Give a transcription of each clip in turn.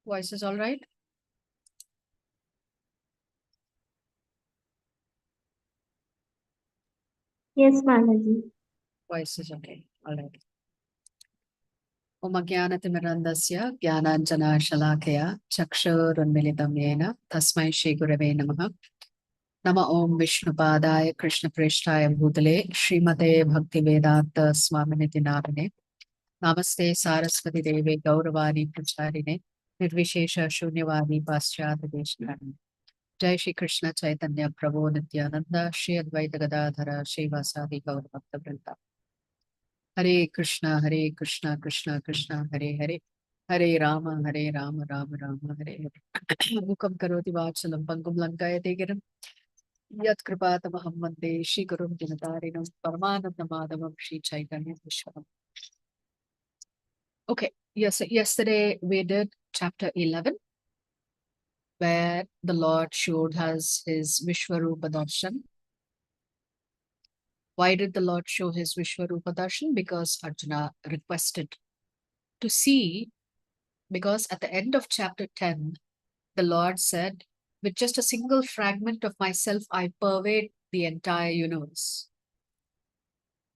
Voice is all right? Yes, Mataji. Voice is okay. All right. Om Ajnanatimmirandasya Jnananjana Shalakaya Chakshurunmilitam Yena Tasmai Shri Gurave Namaha. Nama Om Vishnupadaya Krishna Preshtaya Bhutale Srimate Bhaktivedanta Swaminiti Namine. Namaste Saraswati Deve Gauravani Pracharine Nirvishesha Shunyavadi Paschat Deshkarine. Jai Shri Krishna Chaitanya Prabhu Nityananda Shri Advaita Gadadhara Shri Vasadi Gauravakta Vrinda. Hare Krishna, Krishna Krishna, Hare Hare, Hare Rama, Rama Rama, Hare Hare. Mukam karoti vachalam pangum lankayate giram. Yat kripatamaham vande Shri Gurum Dinatarinam Paramananda Madhavam Shri Chaitanya Vishwaram. Okay, yes, yesterday we did chapter 11, where the Lord showed us his Vishwarupa Darshan. Why did the Lord show his Vishwarupa Darshan? Because Arjuna requested to see. Because at the end of chapter 10, the Lord said, with just a single fragment of myself, I pervade the entire universe.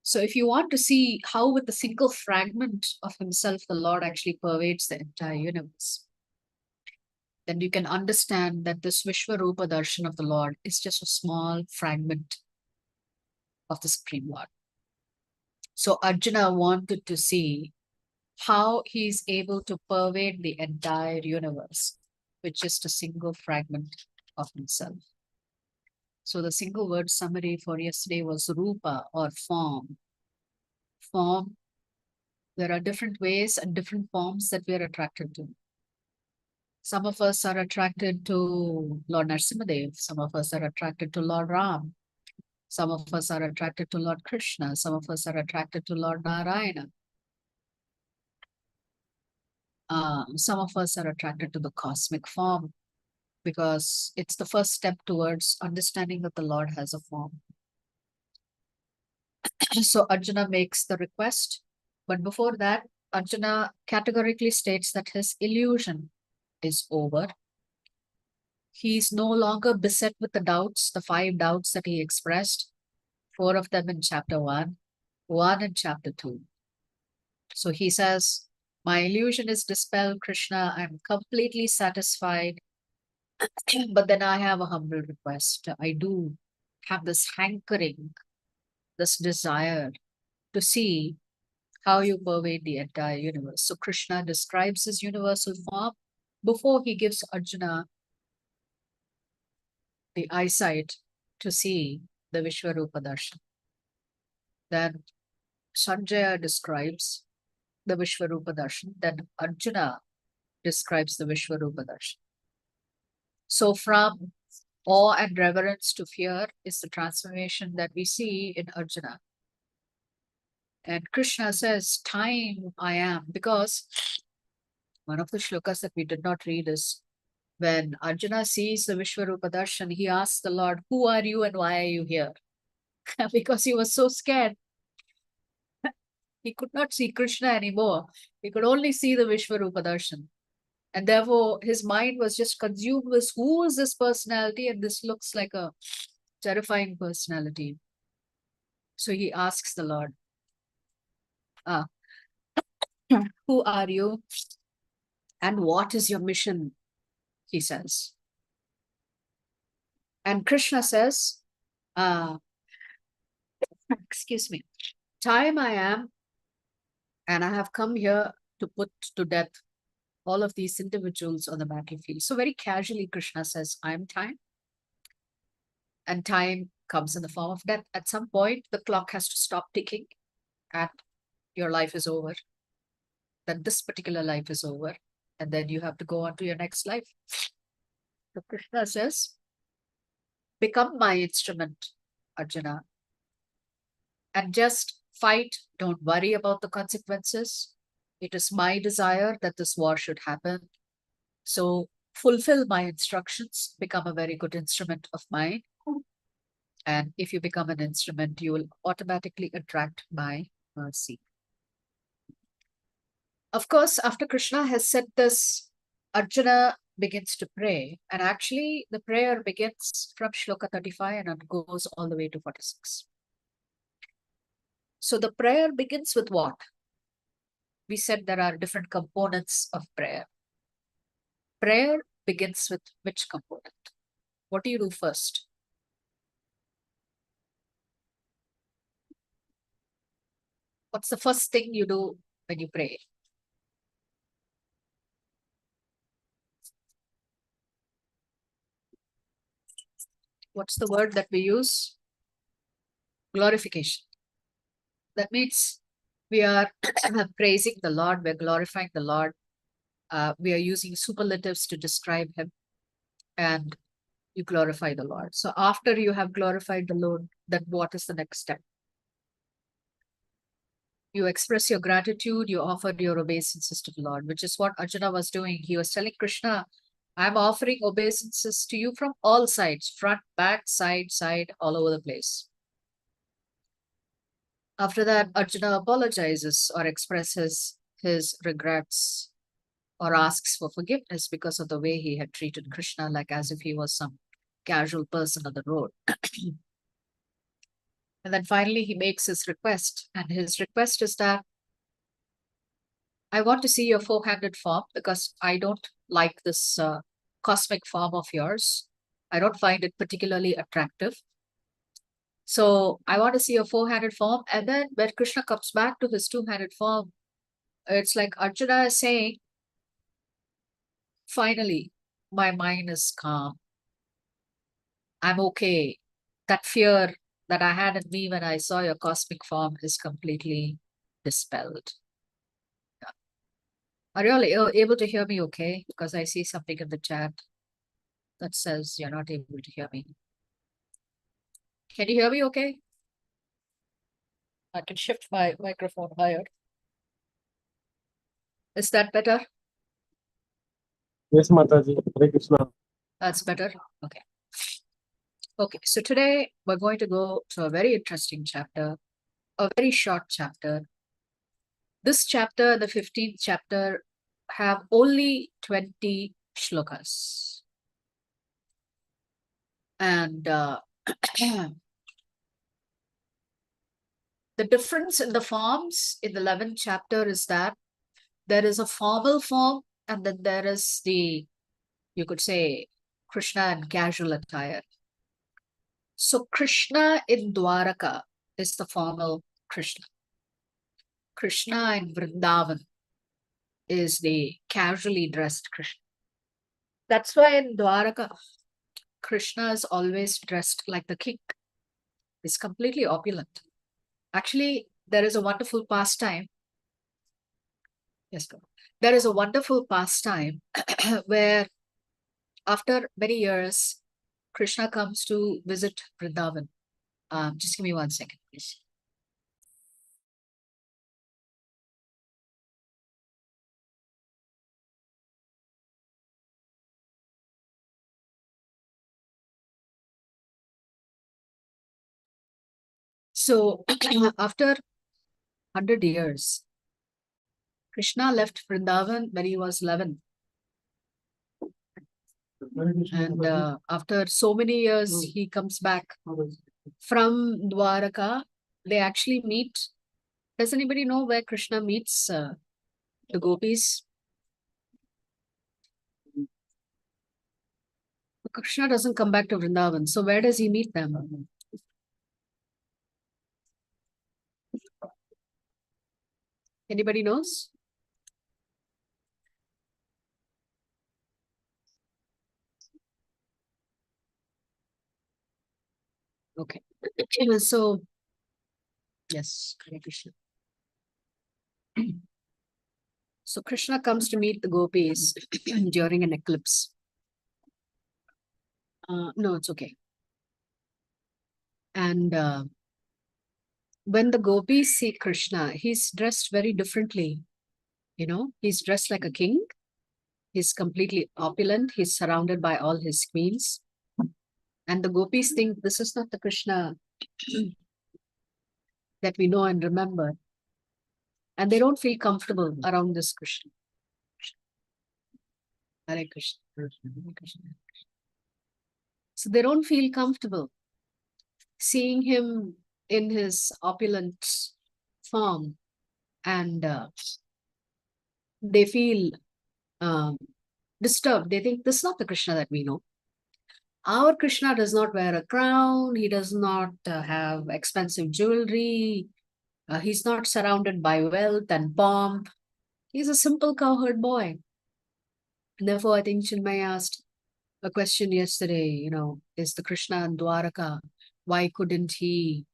So if you want to see how with a single fragment of himself, the Lord actually pervades the entire universe, then you can understand that this Vishwarupa Darshan of the Lord is just a small fragment of the Supreme Lord. So Arjuna wanted to see how he is able to pervade the entire universe with just a single fragment of himself. So the single word summary for yesterday was rupa, or form. Form, there are different ways and different forms that we are attracted to. Some of us are attracted to Lord Narasimhadev. Some of us are attracted to Lord Ram. Some of us are attracted to Lord Krishna. Some of us are attracted to Lord Narayana. Some of us are attracted to the cosmic form, because it's the first step towards understanding that the Lord has a form. So Arjuna makes the request, but before that, Arjuna categorically states that his illusion is over. He's no longer beset with the doubts, the 5 doubts that he expressed, 4 of them in chapter 1, 1 in chapter 2. So he says, my illusion is dispelled, Krishna, I'm completely satisfied. But then I have a humble request. I do have this hankering, this desire to see how you pervade the entire universe. So Krishna describes his universal form before he gives Arjuna the eyesight to see the Vishwarupa Darshan. Then Sanjaya describes the Vishwarupa Darshan. Then Arjuna describes the Vishwarupa Darshan. So from awe and reverence to fear is the transformation that we see in Arjuna. And Krishna says, time I am, because one of the shlokas that we did not read is when Arjuna sees the Vishwarupa Darshan, he asks the Lord, who are you and why are you here? Because he was so scared. He could not see Krishna anymore. He could only see the Vishwarupa Darshan. And therefore, his mind was just consumed with, who is this personality? And this looks like a terrifying personality. So he asks the Lord, who are you? And what is your mission? He says. And Krishna says, excuse me, time I am, and I have come here to put to death all of these individuals on the battlefield. So very casually, Krishna says, I am time. And time comes in the form of death. At some point, the clock has to stop ticking and your life is over. Then this particular life is over. And then you have to go on to your next life. So Krishna says, become my instrument, Arjuna. And just fight. Don't worry about the consequences. It is my desire that this war should happen. So fulfill my instructions, become a very good instrument of mine. And if you become an instrument, you will automatically attract my mercy. Of course, after Krishna has said this Arjuna begins to pray, and actually the prayer begins from Shloka 35 and it goes all the way to 46. So the prayer begins with what? We said there are different components of prayer. Prayer begins with which component? What do you do first? What's the first thing you do when you pray? What's the word that we use? Glorification. That means we are praising the Lord, we're glorifying the Lord. We are using superlatives to describe Him, and you glorify the Lord. So after you have glorified the Lord, then what is the next step? You express your gratitude, you offer your obeisances to the Lord, which is what Arjuna was doing. He was telling Krishna, I'm offering obeisances to you from all sides, front, back, side, all over the place. After that, Arjuna apologizes or expresses his regrets or asks for forgiveness because of the way he had treated Krishna, like as if he was some casual person on the road. And then finally, he makes his request. And his request is that I want to see your four-handed form because I don't like this cosmic form of yours. I don't find it particularly attractive. So I want to see your four-handed form. And then when Krishna comes back to his two-handed form, it's like Arjuna is saying, finally, my mind is calm. I'm okay. That fear that I had in me when I saw your cosmic form is completely dispelled. Are you all able to hear me okay? Because I see something in the chat that says you're not able to hear me. Can you hear me okay? I can shift my microphone higher. Is that better? Yes, Mataji. Hare Krishna. That's better? Okay. Okay, so today we're going to go to a very interesting chapter, a very short chapter. This chapter, the 15th chapter, have only 20 shlokas. And the difference in the forms in the 11th chapter is that there is a formal form and then there is the, you could say, Krishna in casual attire. So Krishna in Dwaraka is the formal Krishna. Krishna in Vrindavan is the casually dressed Krishna. That's why in Dwaraka, Krishna is always dressed like the king. He's completely opulent. Actually, there is a wonderful pastime. Yes, go. There is a wonderful pastime where after many years, Krishna comes to visit Vrindavan. Just give me 1 second, please. So after 100 years, Krishna left Vrindavan when he was 11. And after so many years, he comes back from Dwaraka. They actually meet. Does anybody know where Krishna meets the gopis? Krishna doesn't come back to Vrindavan. So where does he meet them? Anybody knows? Okay. So, yes, Hare Krishna. So Krishna comes to meet the gopis during an eclipse. No, it's okay. And when the gopis see Krishna, he's dressed very differently. You know, he's dressed like a king. He's completely opulent. He's surrounded by all his queens. And the gopis think this is not the Krishna that we know and remember. And they don't feel comfortable around this Krishna. Hare Krishna. Hare Krishna. So they don't feel comfortable seeing him in his opulent form, and they feel um, disturbed. They think this is not the Krishna that we know. Our Krishna does not wear a crown. He does not have expensive jewelry. He's not surrounded by wealth and pomp. He's a simple cowherd boy. And therefore, I think Chinmay asked a question yesterday, is the Krishna in Dwaraka? Why couldn't he,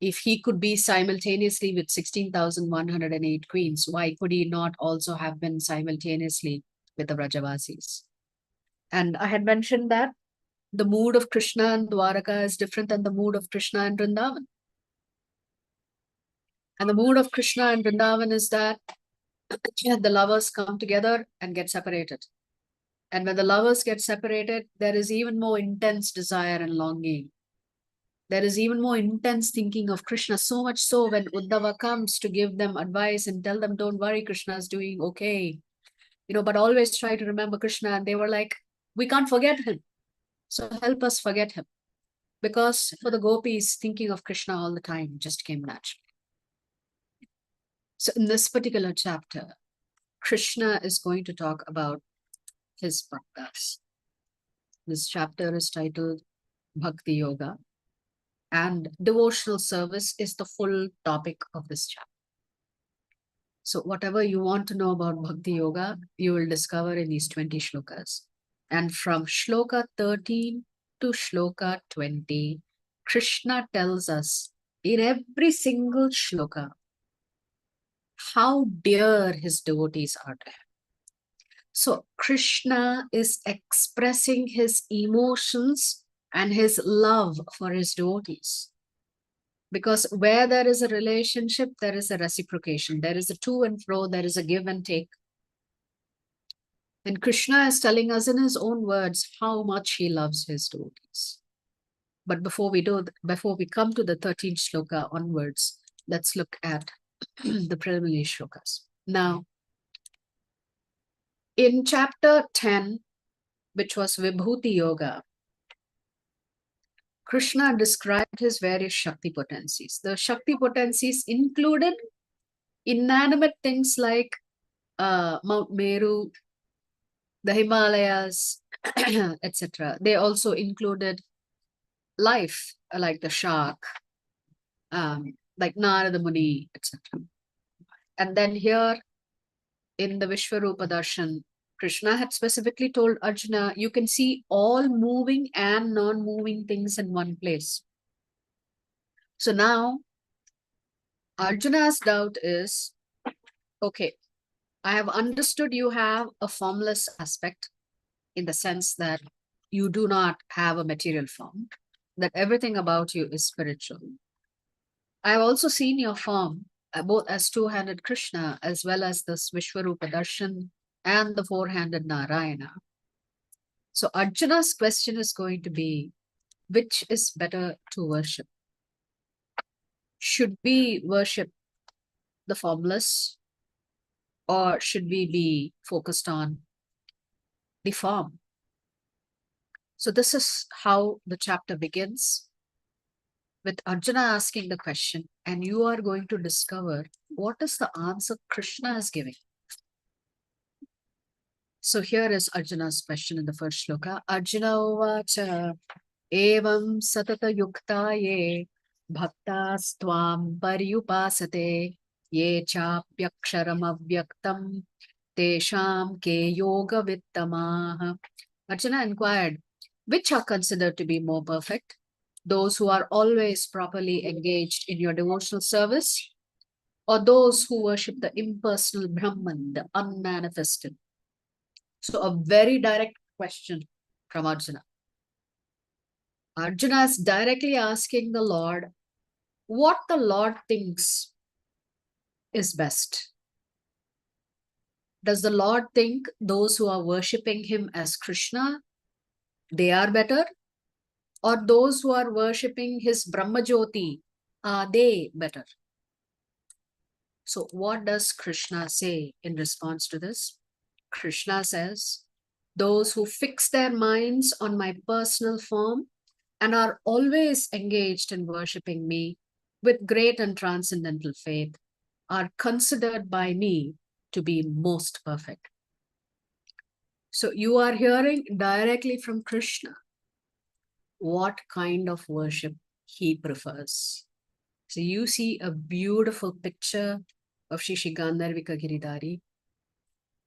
if he could be simultaneously with 16,108 queens, why could he not also have been simultaneously with the Vrajavasis? And I had mentioned that the mood of Krishna in Dwaraka is different than the mood of Krishna in Vrindavan. And the mood of Krishna in Vrindavan is that the lovers come together and get separated. And when the lovers get separated, there is even more intense desire and longing. There is even more intense thinking of Krishna, so much so when Uddhava comes to give them advice and tell them, don't worry, Krishna is doing okay. But always try to remember Krishna. And they were like, we can't forget him. So help us forget him. Because for the gopis, thinking of Krishna all the time just came natural. So in this particular chapter, Krishna is going to talk about his bhaktas. This chapter is titled Bhakti Yoga, and devotional service is the full topic of this chapter. So whatever you want to know about Bhakti Yoga, you will discover in these 20 shlokas. And from shloka 13 to shloka 20, Krishna tells us in every single shloka how dear his devotees are to him. So Krishna is expressing his emotions and his love for his devotees. Because where there is a relationship, there is a reciprocation. There is a to and fro, there is a give and take. And Krishna is telling us in his own words how much he loves his devotees. But before we come to the 13th shloka onwards, let's look at the preliminary shlokas. Now, in chapter 10, which was Vibhuti Yoga, Krishna described his various Shakti potencies. The Shakti potencies included inanimate things like Mount Meru, the Himalayas, etc. They also included life, like the shark, like Narada Muni, etc. And then here in the Vishwarupa Darshan, Krishna had specifically told Arjuna, you can see all moving and non-moving things in one place. So now, Arjuna's doubt is, okay, I have understood you have a formless aspect in the sense that you do not have a material form, that everything about you is spiritual. I have also seen your form, both as two-handed Krishna as well as this Vishwarupa Darshan and the four-handed Narayana. So Arjuna's question is going to be, which is better to worship? Should we worship the formless, or should we be focused on the form? So this is how the chapter begins, with Arjuna asking the question, and you are going to discover what is the answer Krishna is giving. So here is Arjuna's question in the first shloka. Arjuna uvacha evam satata yukta ye bhaktastvam paryupasate ye chapyaksharam avyaktam tesham ke yoga vittamaha. Arjuna inquired, which are considered to be more perfect? Those who are always properly engaged in your devotional service, or those who worship the impersonal Brahman, the unmanifested? So a very direct question from Arjuna. Arjuna is directly asking the Lord what the Lord thinks is best. Does the Lord think those who are worshipping him as Krishna, they are better? Or those who are worshipping his Brahmajyoti, are they better? So what does Krishna say in response to this? Krishna says, those who fix their minds on my personal form and are always engaged in worshipping me with great and transcendental faith are considered by me to be most perfect. So you are hearing directly from Krishna what kind of worship he prefers. So you see a beautiful picture of Shri Gandharvika Giridhari.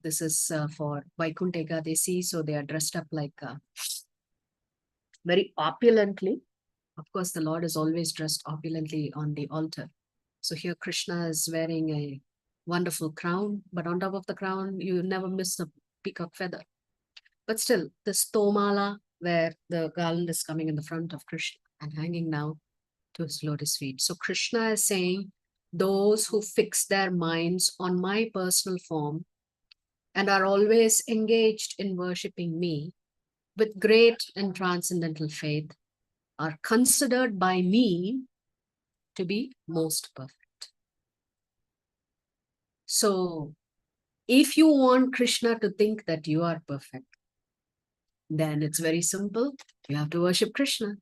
This is for Vaikuntha Ekadasi, so they are dressed up like very opulently. Of course, the Lord is always dressed opulently on the altar. So here Krishna is wearing a wonderful crown, but on top of the crown, you never miss a peacock feather. But still, this tomala, where the garland is coming in the front of Krishna and hanging now to his lotus feet. So Krishna is saying, those who fix their minds on my personal form and are always engaged in worshipping me with great and transcendental faith are considered by me to be most perfect. So if you want Krishna to think that you are perfect, then it's very simple. You have to worship Krishna.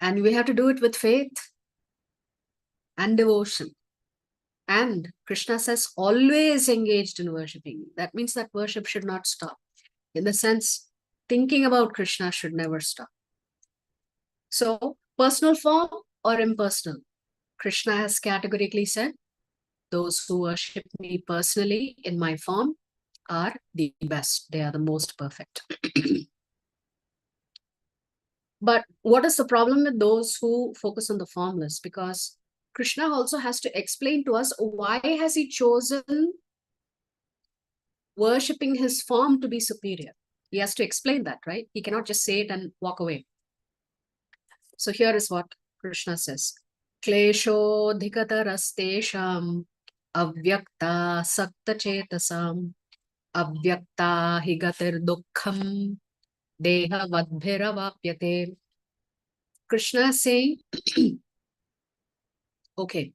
And we have to do it with faith and devotion. And Krishna says, always engaged in worshipping. That means that worship should not stop. In the sense, thinking about Krishna should never stop. So, personal form or impersonal? Krishna has categorically said, those who worship me personally in my form are the best. They are the most perfect. But what is the problem with those who focus on the formless? Because Krishna also has to explain to us why has he chosen worshipping his form to be superior. He has to explain that, right? He cannot just say it and walk away. So here is what Krishna says. Klesho dhikatarastesham avyakta sakta chetasam avyakta higatir dukkham deha vadbhiravapyate. Krishna is saying, okay,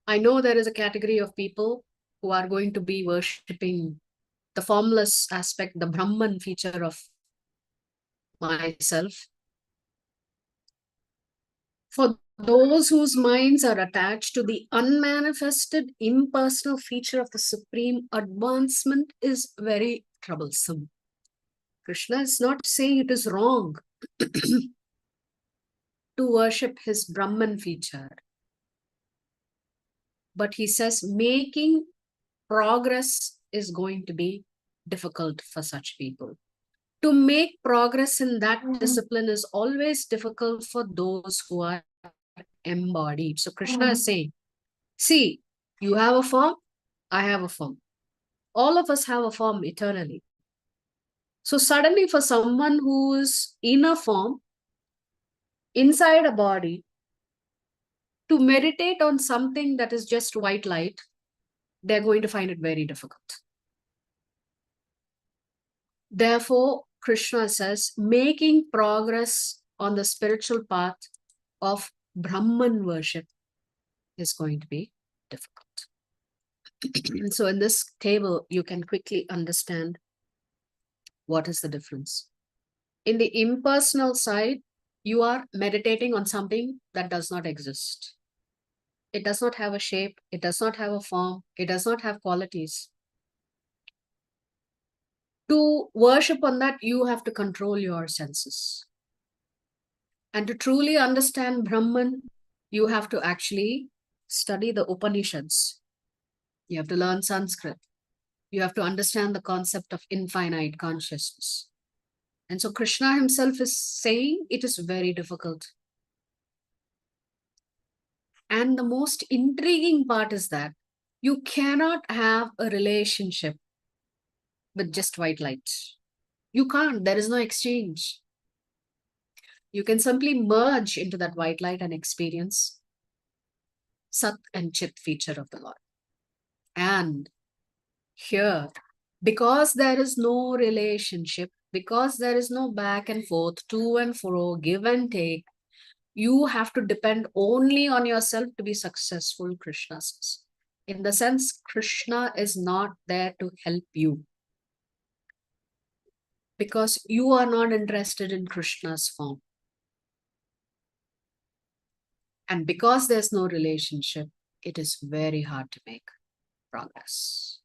I know there is a category of people who are going to be worshipping the formless aspect, the Brahman feature of myself. For those whose minds are attached to the unmanifested, impersonal feature of the supreme, advancement is very troublesome. Krishna is not saying it is wrong to worship his Brahman feature. But he says making progress is going to be difficult for such people. To make progress in that discipline is always difficult for those who are embodied. So Krishna is saying, see, you have a form, I have a form. All of us have a form eternally. So suddenly for someone who is in a form, inside a body, to meditate on something that is just white light, they're going to find it very difficult. Therefore, Krishna says, making progress on the spiritual path of Brahman worship is going to be difficult. So in this table, you can quickly understand what is the difference. In the impersonal side, you are meditating on something that does not exist. It does not have a shape. It does not have a form. It does not have qualities. To worship on that, you have to control your senses. And to truly understand Brahman, you have to actually study the Upanishads. You have to learn Sanskrit. You have to understand the concept of infinite consciousness. And so Krishna himself is saying it is very difficult. And the most intriguing part is that you cannot have a relationship with just white light. You can't. There is no exchange. You can simply merge into that white light and experience Sat and Chit feature of the Lord. And here, because there is no relationship, because there is no back and forth, to and fro, give and take, you have to depend only on yourself to be successful, Krishna says. In the sense, Krishna is not there to help you. because you are not interested in Krishna's form. And because there's no relationship, it is very hard to make progress.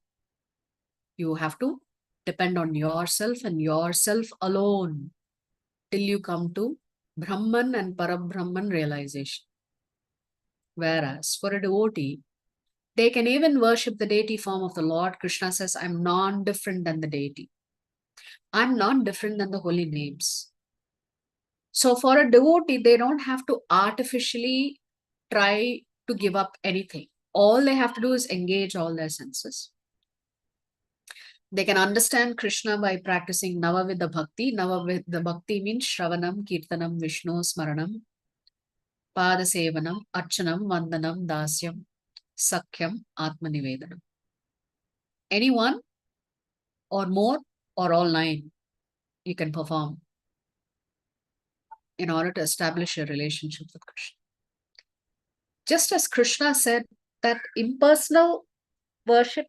You have to depend on yourself and yourself alone till you come to Brahman and Parabrahman realization. Whereas for a devotee, they can even worship the deity form of the Lord. Krishna says, I'm non-different than the deity. I'm non-different than the holy names. So for a devotee, they don't have to artificially try to give up anything. All they have to do is engage all their senses. They can understand Krishna by practicing Navadvipa Bhakti. Navadvipa Bhakti means Shravanam, Kirtanam, Vishnu, Smaranam, Padasevanam, Archanam, Vandanam, Dasyam, Sakhyam, Atmanivedanam. Anyone or more or all nine you can perform in order to establish a relationship with Krishna. Just as Krishna said that impersonal worship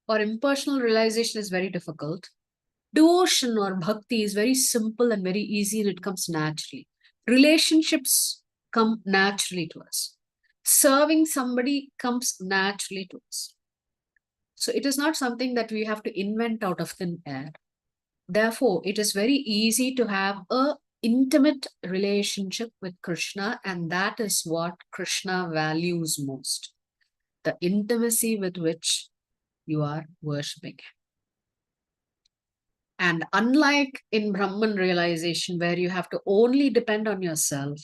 or impersonal realization is very difficult, devotion or bhakti is very simple and very easy, and it comes naturally. Relationships come naturally to us. Serving somebody comes naturally to us. So it is not something that we have to invent out of thin air. Therefore, it is very easy to have a intimate relationship with Krishna, and that is what Krishna values most. The intimacy with which you are worshipping. And unlike in Brahman realization, where you have to only depend on yourself,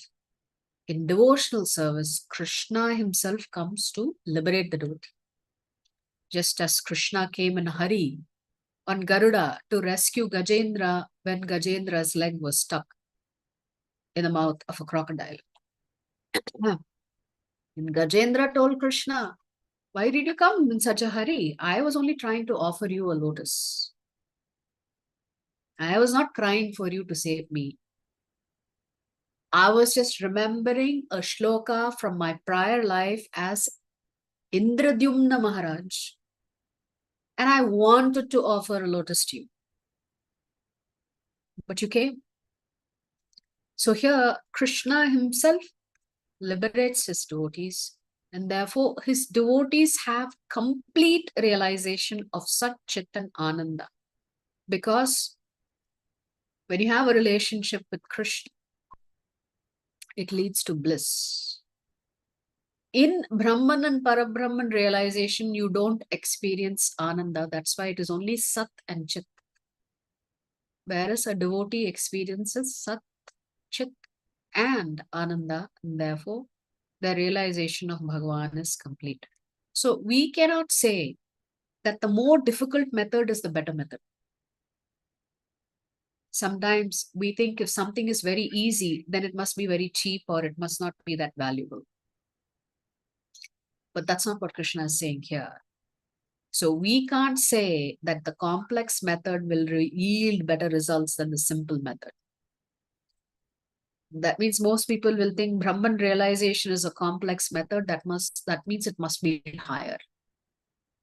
in devotional service, Krishna himself comes to liberate the devotee. Just as Krishna came in a hurry on Garuda to rescue Gajendra when Gajendra's leg was stuck in the mouth of a crocodile. And Gajendra told Krishna, why did you come in such a hurry? I was only trying to offer you a lotus. I was not crying for you to save me. I was just remembering a shloka from my prior life as Indradyumna Maharaj. And I wanted to offer a lotus to you. But you came. So here, Krishna himself liberates his devotees. And therefore, his devotees have complete realization of Sat Chit and Ananda. Because when you have a relationship with Krishna, it leads to bliss. In Brahman and Parabrahman realization, you don't experience Ananda. That's why it is only Sat and Chit. Whereas a devotee experiences Sat, Chit, and Ananda, and therefore the realization of Bhagavan is complete. So we cannot say that the more difficult method is the better method. Sometimes we think if something is very easy, then it must be very cheap or it must not be that valuable. But that's not what Krishna is saying here. So we can't say that the complex method will yield better results than the simple method. That means most people will think Brahman realization is a complex method. That means it must be higher.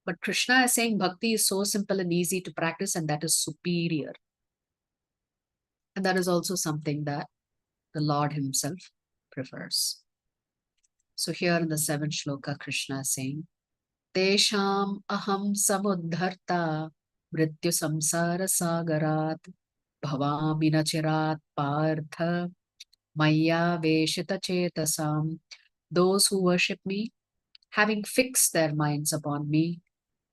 But Krishna is saying bhakti is so simple and easy to practice, and that is superior. And that is also something that the Lord himself prefers. So here in the 7th shloka, Krishna is saying, Tesham aham samudharta mrityu samsara sagarat bhavami nachirat partha maya veshita chetasam. Those who worship me, having fixed their minds upon me,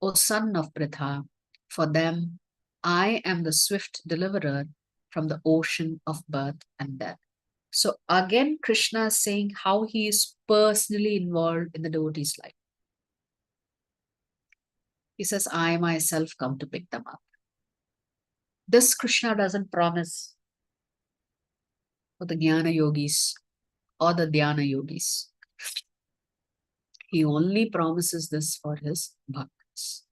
O son of Pritha, for them I am the swift deliverer from the ocean of birth and death. So again, Krishna is saying how he is personally involved in the devotee's life. He says, I myself come to pick them up. This Krishna doesn't promise for the Jnana yogis or the Dhyana yogis. He only promises this for his bhaktas.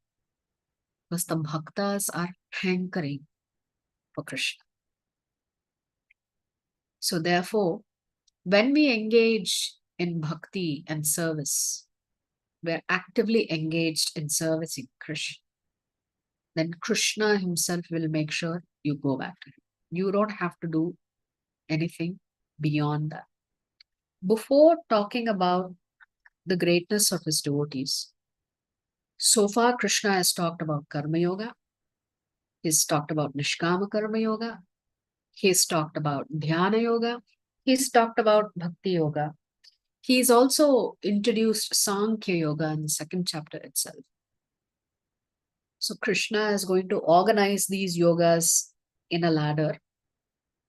Because the bhaktas are hankering for Krishna. So therefore, when we engage in bhakti and service, we're actively engaged in servicing Krishna. Then Krishna himself will make sure you go back to him. You don't have to do anything beyond that. Before talking about the greatness of his devotees, so far Krishna has talked about Karma Yoga, he's talked about Nishkama Karma Yoga, he's talked about Dhyana Yoga, he's talked about Bhakti Yoga. He's also introduced Sankhya Yoga in the second chapter itself. So Krishna is going to organize these yogas in a ladder,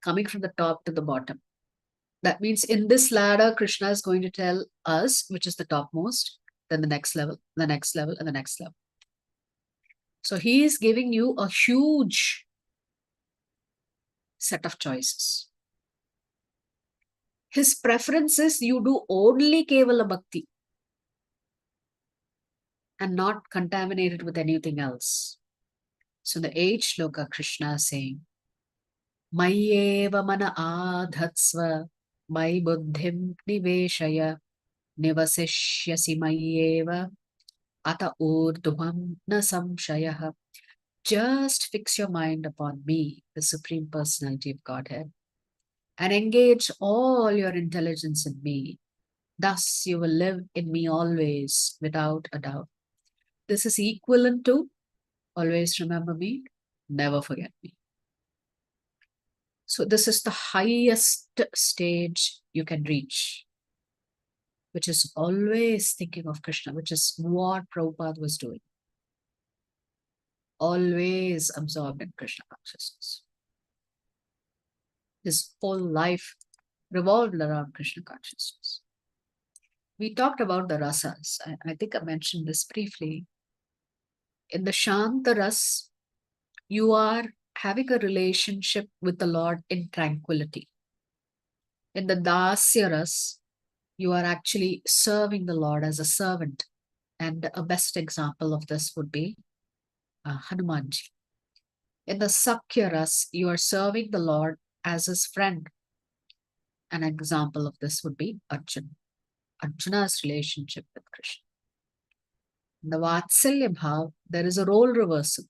coming from the top to the bottom. That means in this ladder, Krishna is going to tell us which is the topmost, then the next level, the next level, and the next level. So he is giving you a huge set of choices. His preference is you do only Kevala Bhakti and not contaminated with anything else. So the 8th shloka, Krishna is saying, Mayyeva mana adhatsva, mai buddhim niveshaya, nivasishyasi mayyeva, ata urdhvam na samshayah. Just fix your mind upon me, the Supreme Personality of Godhead, and engage all your intelligence in me. Thus you will live in me always, without a doubt. This is equivalent to always remember me, never forget me. So this is the highest stage you can reach, which is always thinking of Krishna, which is what Prabhupada was doing. Always absorbed in Krishna consciousness. His whole life revolved around Krishna consciousness. We talked about the rasas. I think I mentioned this briefly. In the Shanta ras, you are having a relationship with the Lord in tranquility. In the Dasya ras, you are actually serving the Lord as a servant. And a best example of this would be Hanumanji. In the Sakhya ras, you are serving the Lord as his friend. An example of this would be Arjuna. Arjuna's relationship with Krishna. In the Vatsalya Bhav, there is a role reversal.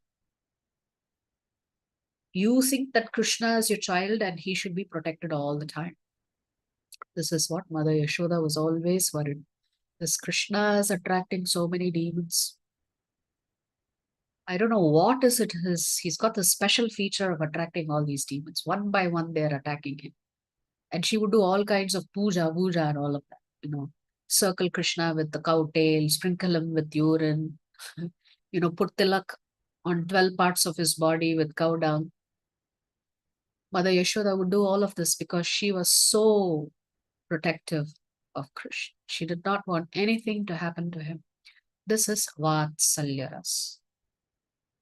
You think that Krishna is your child and he should be protected all the time. This is what Mother Yashoda was always worried. This Krishna is attracting so many demons. I don't know what is it. He's got the special feature of attracting all these demons. One by one, they're attacking him. And she would do all kinds of puja, and all of that. Circle Krishna with the cow tail, sprinkle him with urine, put tilak on 12 parts of his body with cow dung. Mother Yashoda would do all of this because she was so protective of Krishna. She did not want anything to happen to him. This is Vatsalya ras.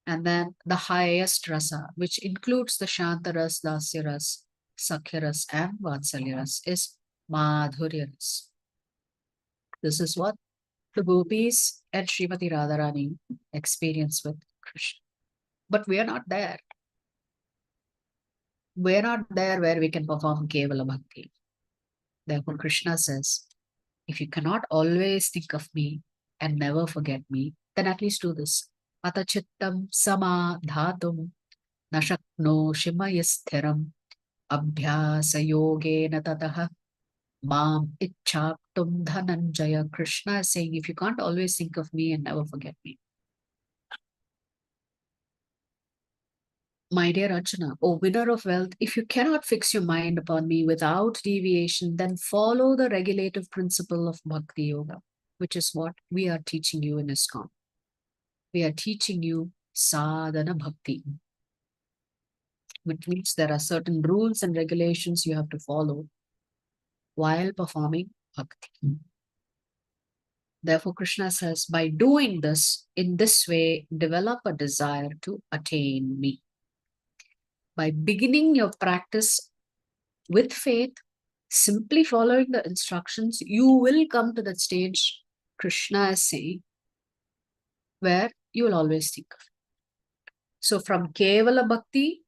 And then the highest rasa, which includes the Shanta ras, Dasya ras, Sakhya ras, and Vatsalya ras, is Madhurya ras. This is what the gopis and Srimati Radharani experience with Krishna. But we are not there. We are not there where we can perform Kevala Bhakti. Therefore, Krishna says, if you cannot always think of me and never forget me, then at least do this. Atachittam samadhatum nashakno shimayasthiram abhyasa yogena tataha mam ichchaptum dhananjaya. Krishna is saying, if you can't always think of me and never forget me. My dear Arjuna, O winner of wealth, if you cannot fix your mind upon me without deviation, then follow the regulative principle of Bhakti Yoga, which is what we are teaching you in ISKCON. We are teaching you sadhana bhakti, which means there are certain rules and regulations you have to follow while performing bhakti. Therefore, Krishna says, by doing this, in this way, develop a desire to attain me. By beginning your practice with faith, simply following the instructions, you will come to that stage, Krishna is saying, where you will always think of it. So from Kevala Bhakti,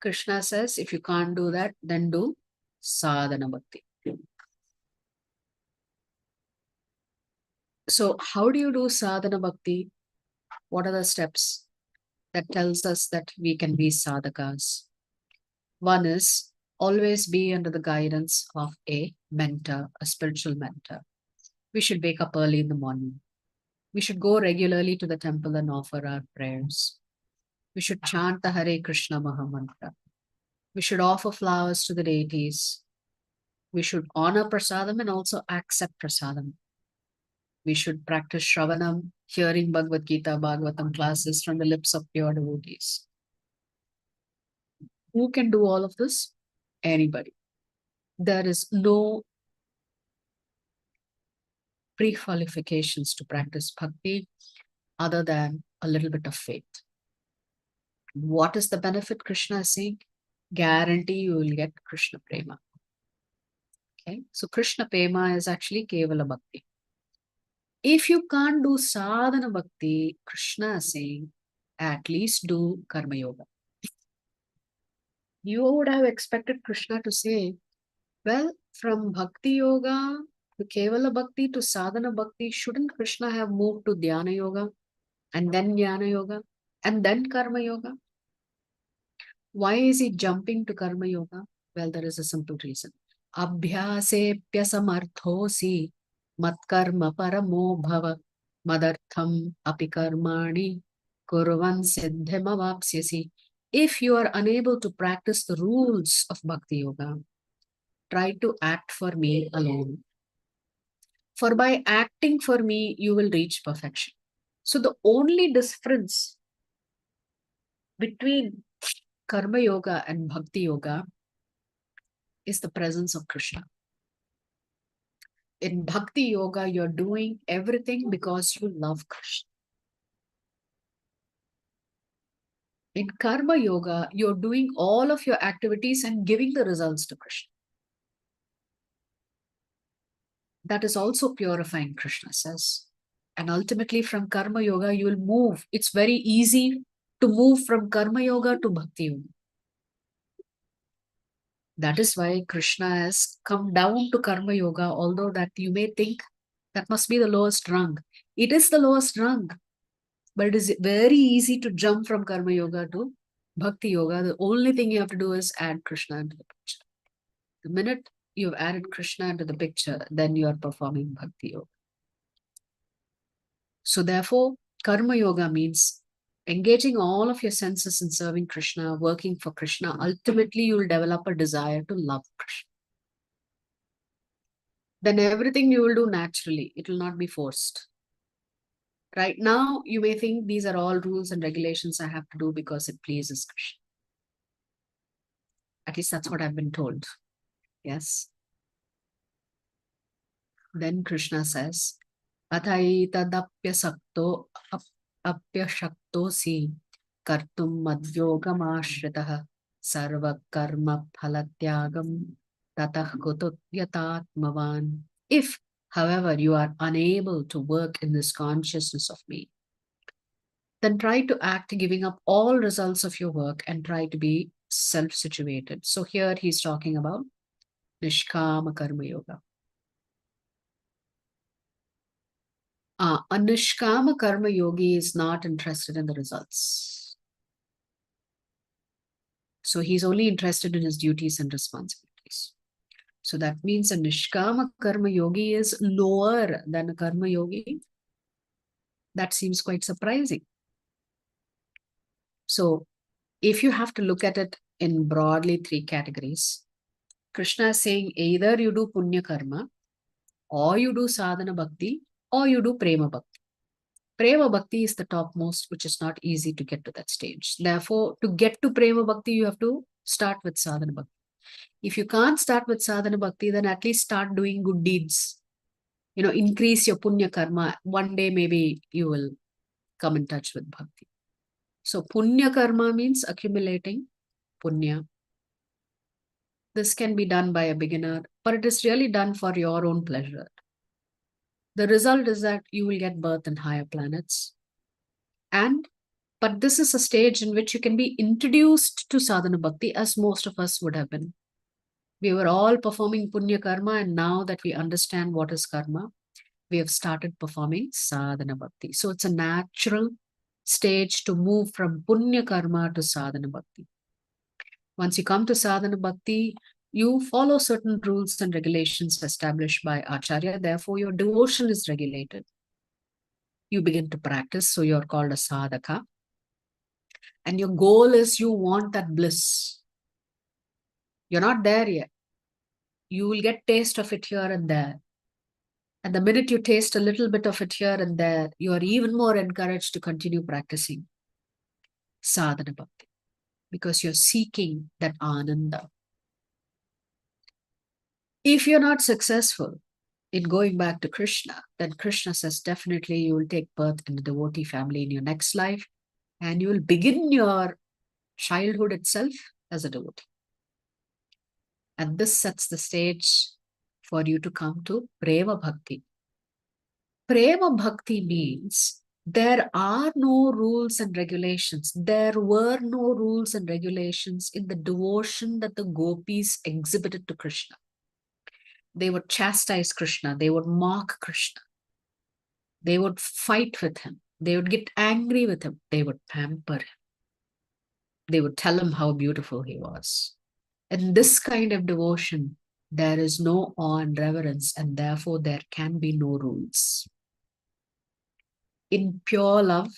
Krishna says, if you can't do that, then do Sadhana Bhakti. So how do you do Sadhana Bhakti? What are the steps? that tells us that we can be sadhakas. One is always be under the guidance of a mentor, a spiritual mentor. We should wake up early in the morning. We should go regularly to the temple and offer our prayers. We should chant the Hare Krishna Mahamantra. We should offer flowers to the deities. We should honor prasadam and also accept prasadam. We should practice Shravanam, hearing Bhagavad Gita, Bhagavatam classes from the lips of pure devotees. Who can do all of this? Anybody. There is no pre-qualifications to practice bhakti other than a little bit of faith. What is the benefit Krishna is saying? Guarantee you will get Krishna prema. Okay, so Krishna prema is actually Kevala Bhakti. If you can't do sadhana bhakti, Krishna is saying, at least do karma yoga. You would have expected Krishna to say, well, from bhakti yoga to Kevala Bhakti to sadhana bhakti, shouldn't Krishna have moved to dhyana yoga and then jnana yoga and then karma yoga? Why is he jumping to karma yoga? Well, there is a simple reason. Abhyasepya samarthosi matkarma paramo bhava madartham api karmani kurvan siddhimavapsyasi. If you are unable to practice the rules of bhakti yoga, try to act for me alone. For by acting for me, you will reach perfection. So the only difference between karma yoga and bhakti yoga is the presence of Krishna. In bhakti yoga, you're doing everything because you love Krishna. In karma yoga, you're doing all of your activities and giving the results to Krishna. That is also purifying, Krishna says. And ultimately from karma yoga, you will move. It's very easy to move from karma yoga to bhakti yoga. That is why Krishna has come down to karma yoga, although that you may think that must be the lowest rung. It is the lowest rung, but it is very easy to jump from karma yoga to bhakti yoga. The only thing you have to do is add Krishna into the picture. The minute you've added Krishna into the picture, then you are performing bhakti yoga. So therefore, karma yoga means engaging all of your senses in serving Krishna, working for Krishna. Ultimately, you will develop a desire to love Krishna. Then everything you will do naturally. It will not be forced. Right now, you may think these are all rules and regulations I have to do because it pleases Krishna. At least that's what I've been told. Yes. Then Krishna says, Athaitadapyasakto apyashaktosi kartum madyogamashritah sarva karma phalatyagam tatah kutuyatatmavan. If, however, you are unable to work in this consciousness of me, then try to act giving up all results of your work and try to be self-situated. So here he's talking about Nishkama Karma Yoga. A Nishkama Karma Yogi is not interested in the results. So he's only interested in his duties and responsibilities. So that means a Nishkama Karma Yogi is lower than a Karma Yogi. That seems quite surprising. So if you have to look at it in broadly three categories, Krishna is saying either you do Punya Karma, or you do Sadhana Bhakti, or you do Prema Bhakti. Prema Bhakti is the topmost, which is not easy to get to that stage. Therefore, to get to Prema Bhakti, you have to start with Sadhana Bhakti. If you can't start with Sadhana Bhakti, then at least start doing good deeds. Increase your Punya Karma. One day, maybe you will come in touch with Bhakti. So, Punya Karma means accumulating Punya. This can be done by a beginner, but it is really done for your own pleasure. The result is that you will get birth in higher planets. But this is a stage in which you can be introduced to sadhana bhakti, as most of us would have been. We were all performing punya karma, and now that we understand what is karma, we have started performing sadhana bhakti. So it's a natural stage to move from punya karma to sadhana bhakti. Once you come to sadhana bhakti, you follow certain rules and regulations established by Acharya. Therefore, your devotion is regulated. You begin to practice, so you're called a sadhaka. And your goal is you want that bliss. You're not there yet. You will get taste of it here and there. And the minute you taste a little bit of it here and there, you are even more encouraged to continue practicing sadhana bhakti because you're seeking that ananda. If you're not successful in going back to Krishna, then Krishna says definitely you will take birth in a devotee family in your next life and you will begin your childhood itself as a devotee. And this sets the stage for you to come to Prema Bhakti. Prema Bhakti means there are no rules and regulations. There were no rules and regulations in the devotion that the gopis exhibited to Krishna. They would chastise Krishna. They would mock Krishna. They would fight with him. They would get angry with him. They would pamper him. They would tell him how beautiful he was. In this kind of devotion, there is no awe and reverence, and therefore there can be no rules. In pure love,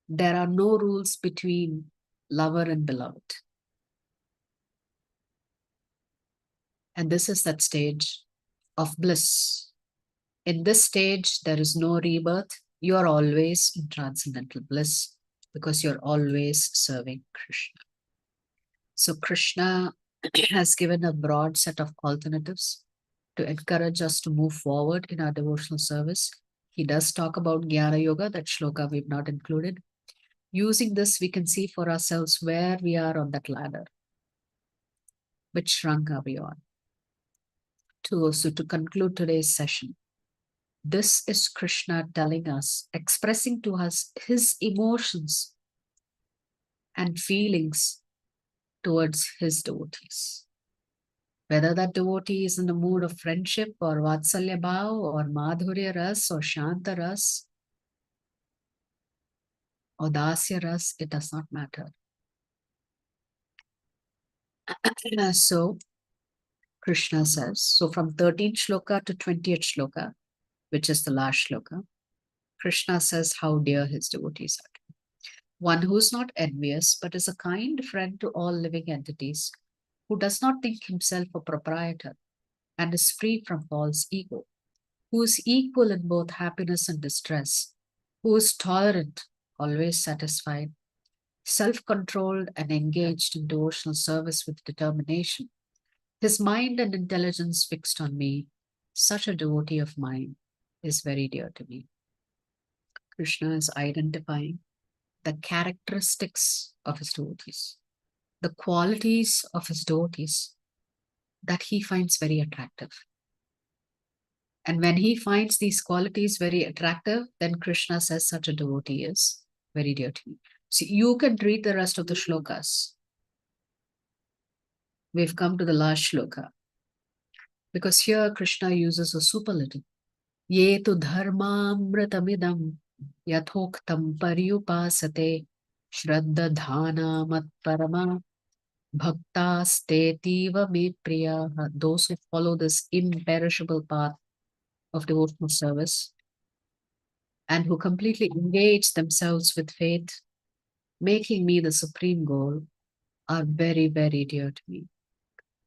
there are no rules between lover and beloved. And this is that stage of bliss. In this stage, there is no rebirth. You are always in transcendental bliss because you're always serving Krishna. So Krishna has given a broad set of alternatives to encourage us to move forward in our devotional service. He does talk about Jnana Yoga, that shloka we've not included. Using this, we can see for ourselves where we are on that ladder. Which rung are we on? So to conclude today's session, this is Krishna telling us, expressing to us his emotions and feelings towards his devotees. Whether that devotee is in the mood of friendship or Vatsalya Bhav or Madhurya Ras or Shanta Ras or Dasya Ras, it does not matter. So Krishna says, so from 13th shloka to 20th shloka, which is the last shloka, Krishna says how dear his devotees are. One who is not envious, but is a kind friend to all living entities, who does not think himself a proprietor and is free from false ego, who is equal in both happiness and distress, who is tolerant, always satisfied, self-controlled and engaged in devotional service with determination, his mind and intelligence fixed on me, such a devotee of mine is very dear to me. Krishna is identifying the characteristics of his devotees, the qualities of his devotees that he finds very attractive. And when he finds these qualities very attractive, then Krishna says such a devotee is very dear to me. So you can read the rest of the shlokas. We've come to the last shloka. Because here Krishna uses a superlative. Ye tu dharmamritamidam yathoktam paryupasate shraddha dhana mat parama bhakta stetiva me priya. Those who follow this imperishable path of devotional service and who completely engage themselves with faith, making me the supreme goal, are very, very dear to me.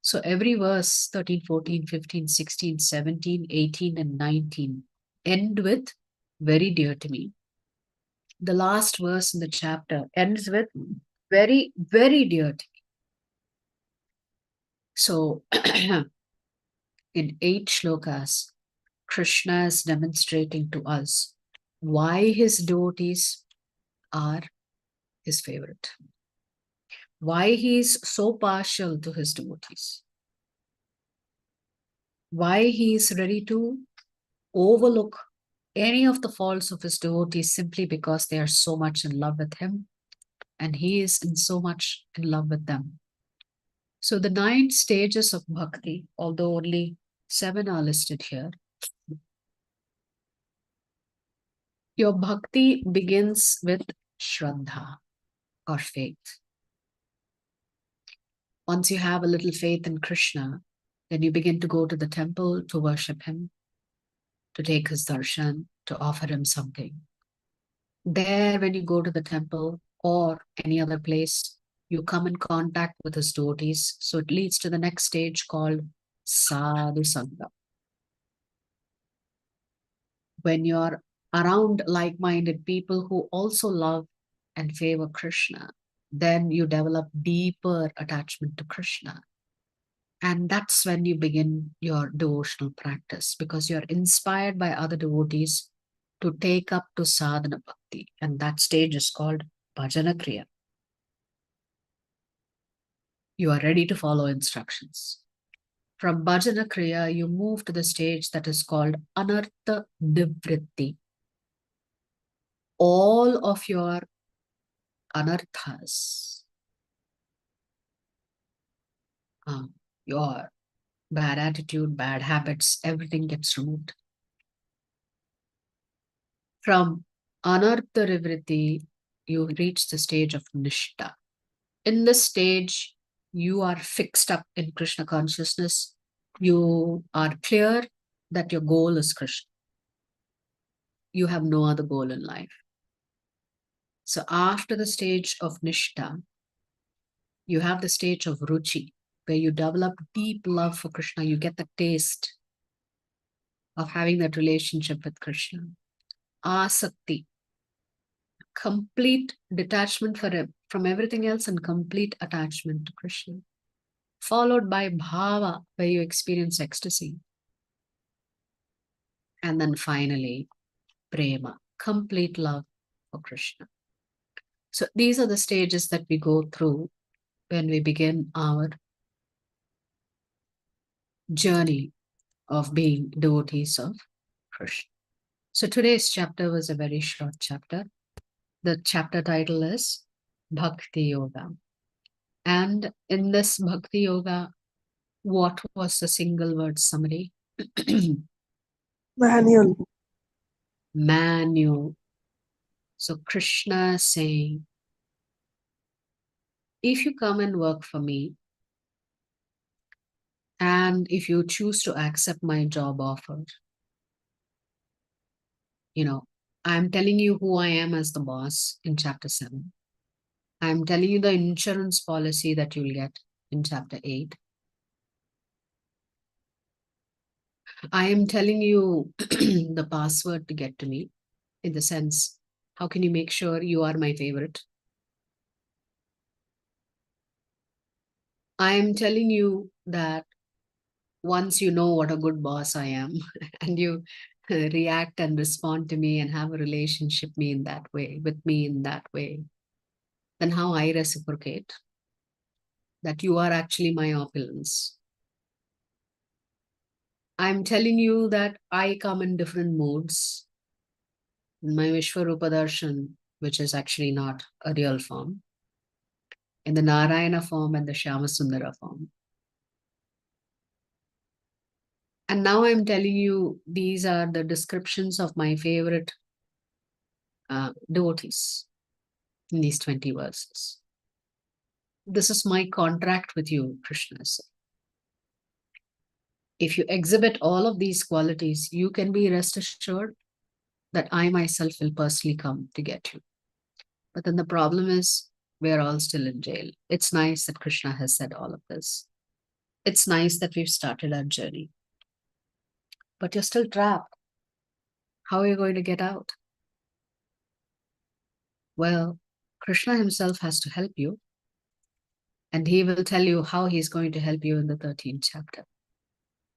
So every verse, 13, 14, 15, 16, 17, 18, and 19, end with very dear to me. The last verse in the chapter ends with very, very dear to me. So in 8 shlokas, Krishna is demonstrating to us why his devotees are his favorite. Why he is so partial to his devotees. Why he is ready to overlook any of the faults of his devotees simply because they are so much in love with him and he is so much in love with them. So the 9 stages of bhakti, although only 7 are listed here, Your bhakti begins with Shraddha or faith. Once you have a little faith in Krishna, then you begin to go to the temple to worship him, to take his darshan, to offer him something. There, when you go to the temple or any other place, you come in contact with his devotees. So it leads to the next stage called Sadhu Sangha. When you're around like-minded people who also love and favor Krishna, then you develop deeper attachment to Krishna. And that's when you begin your devotional practice, because you're inspired by other devotees to take up to sadhana bhakti. And that stage is called bhajana kriya. You are ready to follow instructions. From bhajana kriya, you move to the stage that is called anartha nivritti. All of your anarthas, your bad attitude, bad habits, everything gets removed. From anartha nivritti, you reach the stage of nishta. In this stage, you are fixed up in Krishna consciousness. You are clear that your goal is Krishna. You have no other goal in life. So after the stage of nishta, you have the stage of ruchi, where you develop deep love for Krishna. You get the taste of having that relationship with Krishna. Asakti, complete detachment from everything else and complete attachment to Krishna. Followed by bhava, where you experience ecstasy. And then finally, prema, complete love for Krishna. So these are the stages that we go through when we begin our journey of being devotees of Krishna. So today's chapter was a very short chapter. The chapter title is Bhakti Yoga. And in this Bhakti Yoga, what was the single word summary? Manual. Manual. So Krishna saying, if you come and work for me, and if you choose to accept my job offer, I'm telling you who I am as the boss in chapter 7. I'm telling you the insurance policy that you'll get in chapter 8. I am telling you the password to get to me, in the sense, how can you make sure you are my favorite? I am telling you that once you know what a good boss I am, and you react and respond to me and have a relationship with me in that way, then how I reciprocate that you are actually my opulence. I'm telling you that I come in different moods. In my Vishwarupa Darshan, which is actually not a real form, in the Narayana form and the Shyamasundara form. And now I'm telling you, these are the descriptions of my favorite devotees in these 20 verses. This is my contract with you, Krishna said. If you exhibit all of these qualities, you can be rest assured that I myself will personally come to get you. But then the problem is, we're all still in jail. It's nice that Krishna has said all of this. It's nice that we've started our journey. But you're still trapped. How are you going to get out? Well, Krishna himself has to help you. And he will tell you how he's going to help you in the 13th chapter.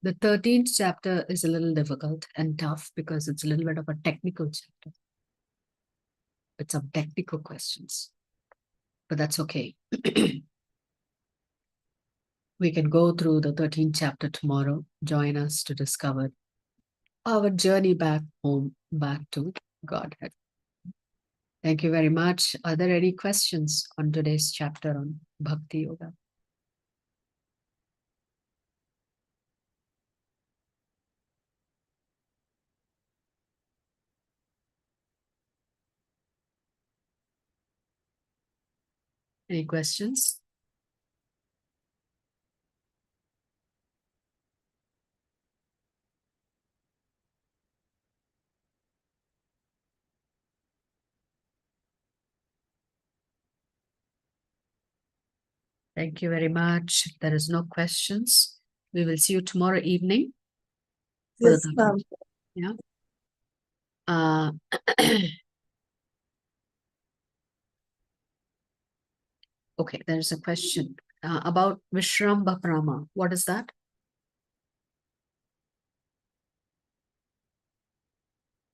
The 13th chapter is a little difficult and tough because it's a little bit of a technical chapter. With some technical questions. But that's okay. We can go through the 13th chapter tomorrow. Join us to discover our journey back home, back to Godhead. Thank you very much. Are there any questions on today's chapter on Bhakti Yoga? Any questions? Thank you very much. If there is no questions, we will see you tomorrow evening. Yes, ma'am. Yeah. Okay, there's a question about Vishramba Prama. What is that?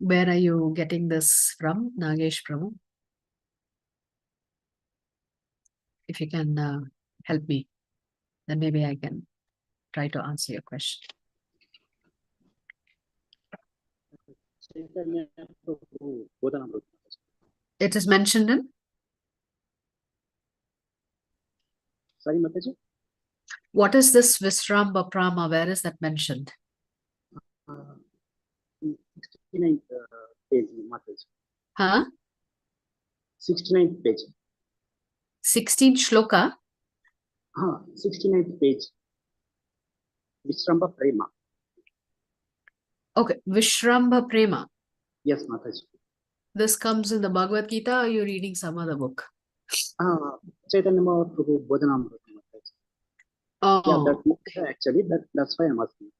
Where are you getting this from, Nagesh Prabhu? If you can help me, then maybe I can try to answer your question. It is mentioned in? Sorry, Mataji? What is this Vishramba Prama? Where is that mentioned? 69th page, Mataji. Huh? 69th page. 16 Shloka? 69th page. Vishramba Prema. Okay, Vishramba Prema. Yes, Mataji. This comes in the Bhagavad Gita, or are you reading some other book? Chaitanya Mahaprabhu Bodhanamrita, Mataji. Oh. Yeah, that book, actually, that's why I'm asking.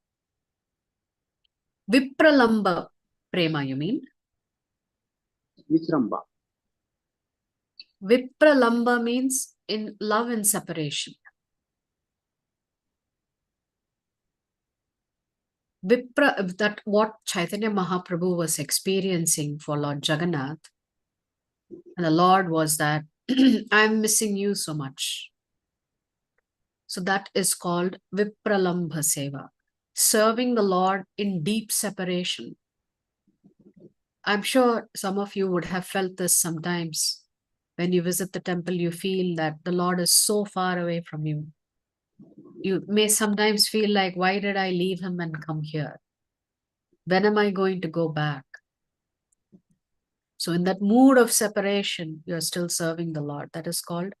Vipralamba Prema, you mean? Vishramba. Vipralamba means in love and separation. Vipra, that what Chaitanya Mahaprabhu was experiencing for Lord Jagannath, and the Lord was that, I'm missing you so much. So that is called Vipralamba Seva, serving the Lord in deep separation. I'm sure some of you would have felt this sometimes. When you visit the temple, you feel that the Lord is so far away from you. You may sometimes feel like, why did I leave him and come here? When am I going to go back? So in that mood of separation, you're still serving the Lord. That is called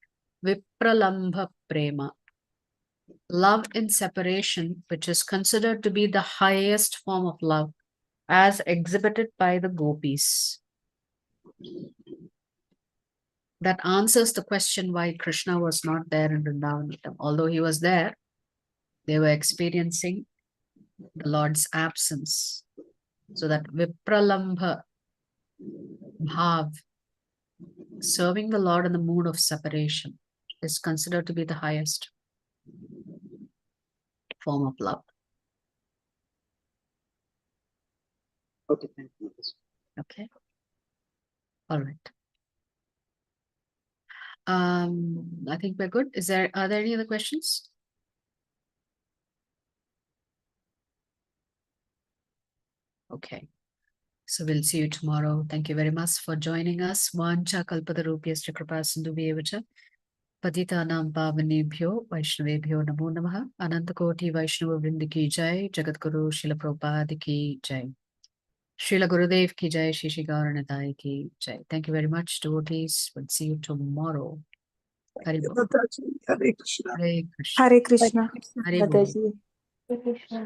Vipralambha Prema. Love in separation, which is considered to be the highest form of love, as exhibited by the gopis. That answers the question why Krishna was not there in Vrindavan with them. Although he was there, they were experiencing the Lord's absence. So that Vipralambha Bhav, serving the Lord in the mood of separation, is considered to be the highest form of love. Okay, thank you, Mataji. Okay. All right. I think we're good. Are there any other questions? Okay. So we'll see you tomorrow. Thank you very much for joining us. Vancha kalpatarupyascha kripasindubhyevacha patitanam pavanebhyo vaishnavebhyo namo namaha. Anantakoti Vaishnava Vrinda ki jai. Jagadguru Srila Prabhupada ki jai. Srila Gurudev ki jai. Shri Shri Gauranatai ki jai. Thank you very much, devotees. We'll see you tomorrow. Hare Bol. Mataji. Hare Krishna. Hare Krishna. Hare Krishna. Hare Bol. Mataji. Hare Krishna.